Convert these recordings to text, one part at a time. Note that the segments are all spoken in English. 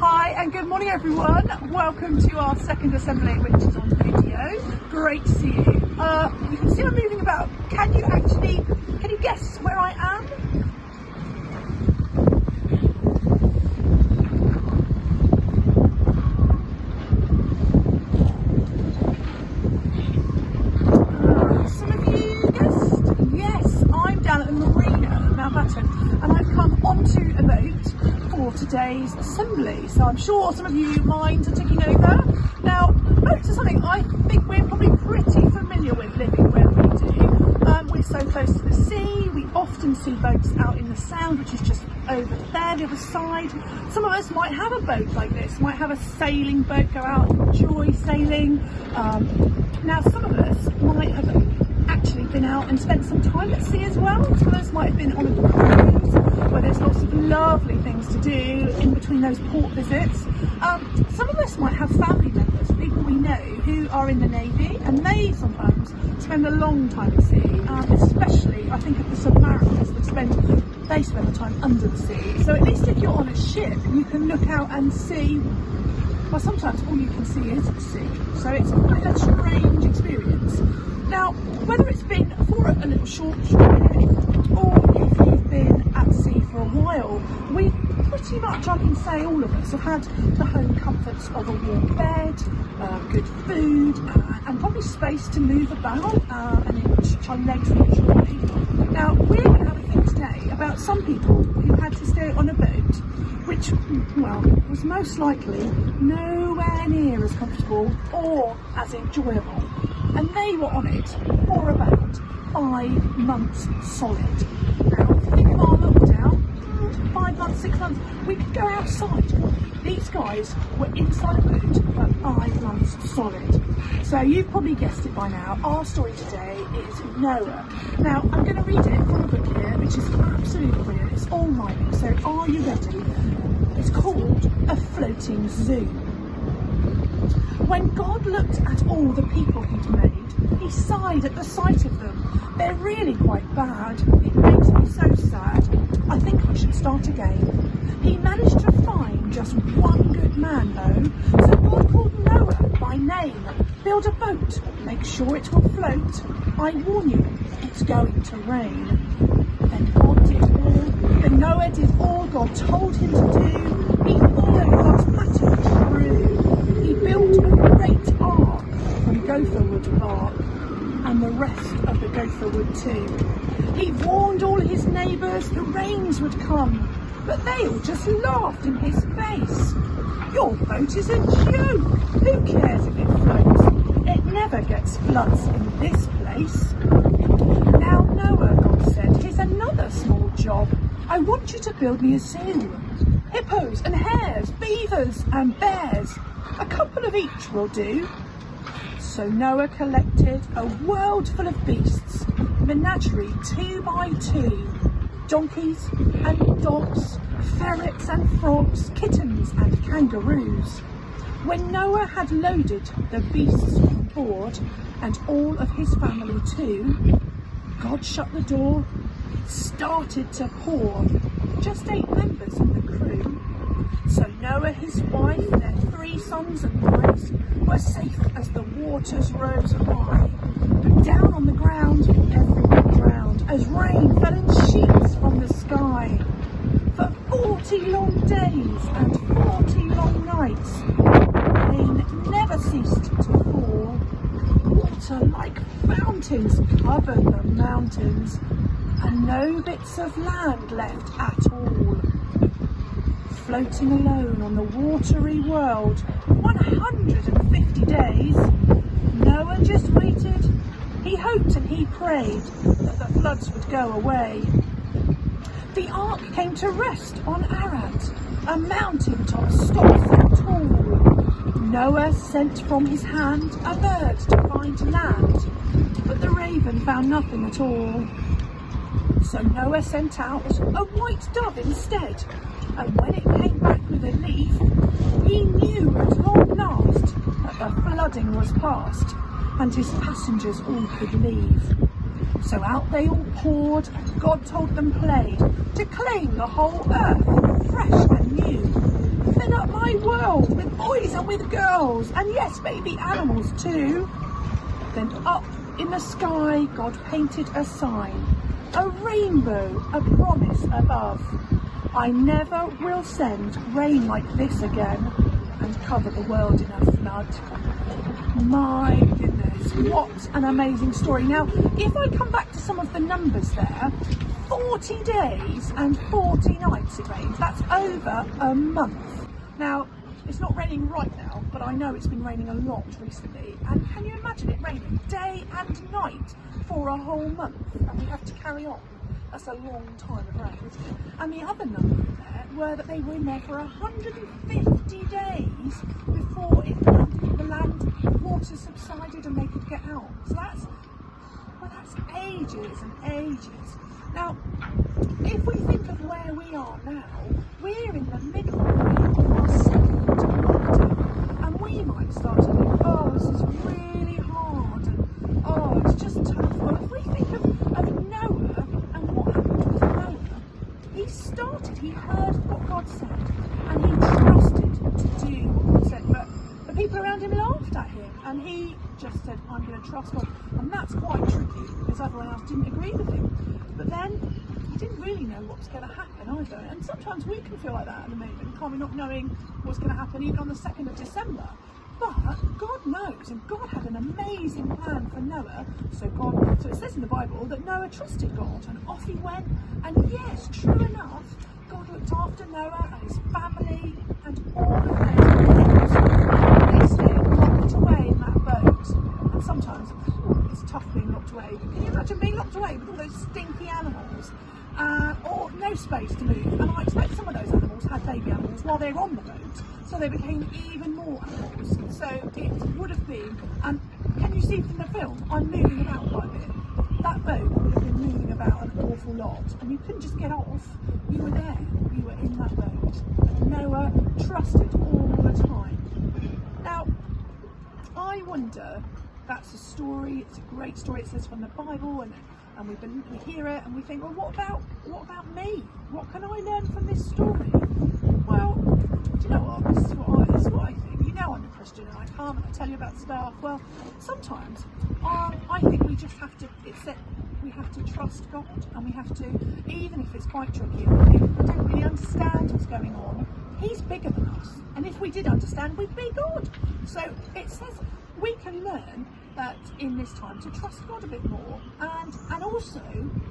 Hi and good morning everyone. Welcome to our second assembly, which is on video. Great to see you. You can see I'm moving about. Can you guess where I am? Some of you guessed. Yes, I'm down at the marina at Mountbatten and I've come onto a boat for today's assembly. So I'm sure some of you minds are ticking over. Now, boats are something I think we're probably pretty familiar with living where we do. We're so close to the sea, we often see boats out in the Sound, which is just over there, the other side. Some of us might have a boat like this, might have a sailing boat, go out and enjoy sailing. Now, some of us might have actually been out and spent some time at sea as well. Some of us might have been on a cruise where there's lots of lovely things to do in between those port visits. Some of us might have family members, people we know who are in the Navy, and they sometimes spend a long time at sea, especially I think of the submariners that spend the time under the sea. So at least if you're on a ship, you can look out and see. Well, sometimes all you can see is the sea, so it's quite a strange experience. Now, whether it's been for a little short period or if you've been at sea for a while, we've pretty much, I can say all of us, have had the home comforts of a warm bed, good food, and probably space to move about and in which our legs enjoy. Now, we're going to have a think today about some people who had to stay on a boat which, well, was most likely nowhere near as comfortable or as enjoyable. And they were on it for about 5 months solid. Now, if you think of our lockdown, 5 months, 6 months, we could go outside. These guys were inside a boat for 5 months solid. So you've probably guessed it by now. Our story today is Noah. Now, I'm going to read it from a book here, which is absolutely brilliant. It's all rhyming, so are you ready? It's called A Floating Zoo. When God looked at all the people he'd made, he sighed at the sight of them. They're really quite bad. It makes me so sad. I think I should start again. He managed to find just one good man though, so God called Noah by name. Build a boat, make sure it will float. I warn you, it's going to rain. Then Noah did all God told him to do. He followed God's pattern through. He built a great ark from gopher wood bark, and the rest of the gopher wood too. He warned all his neighbours the rains would come, but they all just laughed in his face. Your boat is a joke. Who cares if it floats? It never gets floods in this place. Now Noah, God said, here's another small job. I want you to build me a zoo. Hippos and hares, beavers and bears. A couple of each will do. So Noah collected a world full of beasts, menagerie 2 by 2, donkeys and dogs, ferrets and frogs, kittens and kangaroos. When Noah had loaded the beasts on board, and all of his family too, God shut the door, started to pour. Just 8 members in the crew. So Noah, his wife, their 3 sons and wives were safe as the waters rose high. But down on the ground, everyone drowned as rain fell in sheets from the sky. For 40 long days and 40 long nights, rain never ceased to fall. Water like fountains covered the mountains, and no bits of land left at all. Floating alone on the watery world 150 days, Noah just waited. He hoped and he prayed that the floods would go away. The ark came to rest on Arad, a mountain top stock so tall. Noah sent from his hand a bird to find land, but the raven found nothing at all. So Noah sent out a white dove instead, and when it came back with a leaf, he knew at long last that the flooding was past, and his passengers all could leave. So out they all poured, God told them plain, to claim the whole earth fresh and new. filling up my world with boys and with girls, and yes, maybe animals too. Then up in the sky, God painted a sign, a rainbow, a promise above. I never will send rain like this again and cover the world in a flood. My goodness, what an amazing story. Now, if I come back to some of the numbers there, 40 days and 40 nights it rains. That's over a month. Now, it's not raining right now, but I know it's been raining a lot recently. And can you imagine it raining day and night for a whole month? And we have to carry on. That's a long time of rain, isn't it? And the other number there were that they were in there for 150 days before the land water subsided and they could get out. So that's ages and ages. Now, if we think of where we are now, we're in the middle of our second lockdown, and we might start to think, oh, this is really hard, and oh, it's just tough. Well, if we think of Noah and what happened with Noah, he heard what God said, and he trusted to do what God said, but the people around him laughed at him, and he just said, I'm going to trust God. And that's quite tricky, because everyone else didn't agree with him. But then, he didn't really know what was going to happen either. And sometimes we can feel like that at the moment, can't we, not knowing what's going to happen even on the 2nd of December. But God knows, and God had an amazing plan for Noah. So it says in the Bible that Noah trusted God, and off he went. And yes, true enough, God looked after Noah and his family and all of them. They stayed locked away in that boat. And sometimes it's tough being locked away. But can you imagine being locked away with all those stinky animals? Or no space to move. And I expect some of those animals had baby animals while they were on the boat. So they became even more animals. So it would have been, and can you see from the film, I'm moving about quite a bit. That boat would have been moving about an awful lot, and you couldn't just get off. You were there, you were in that boat. And Noah trusted all the time. Now, I wonder, that's a story, it's a great story, it says from the Bible, and we hear it and we think, well, what about me? What can I learn from this story? Well, do you know what? This is what I think. You know I'm a Christian and I come and I tell you about stuff. Well, sometimes I think we just have to we have to trust God, and we have to, even if it's quite tricky, and we don't really understand what's going on, He's bigger than us. And if we did understand, we'd be God. So it says we can learn that in this time to trust God a bit more, and also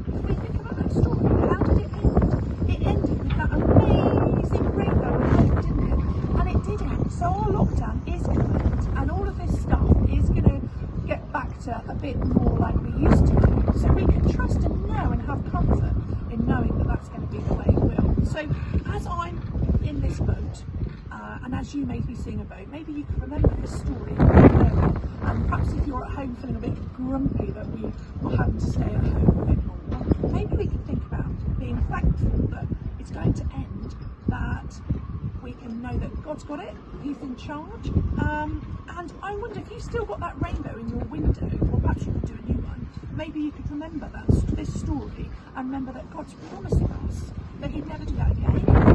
if we think about that story, how did it end? It ended with that amazing rainbow effect, didn't it? And it did end. So our lockdown is going to end, and all of this stuff is going to get back to a bit more like we used to do. So we can trust and know and have comfort in knowing that that's going to be the way it will. So as I'm in this boat, and as you may be seeing a boat, maybe you can remember this story. And perhaps if you're at home feeling a bit grumpy that we are having to stay at home a bit more, maybe we can think about being thankful that it's going to end, that we can know that God's got it, He's in charge. And I wonder if you've still got that rainbow in your window, or perhaps you could do a new one, maybe you could remember this story and remember that God's promising us that He'd never do that again.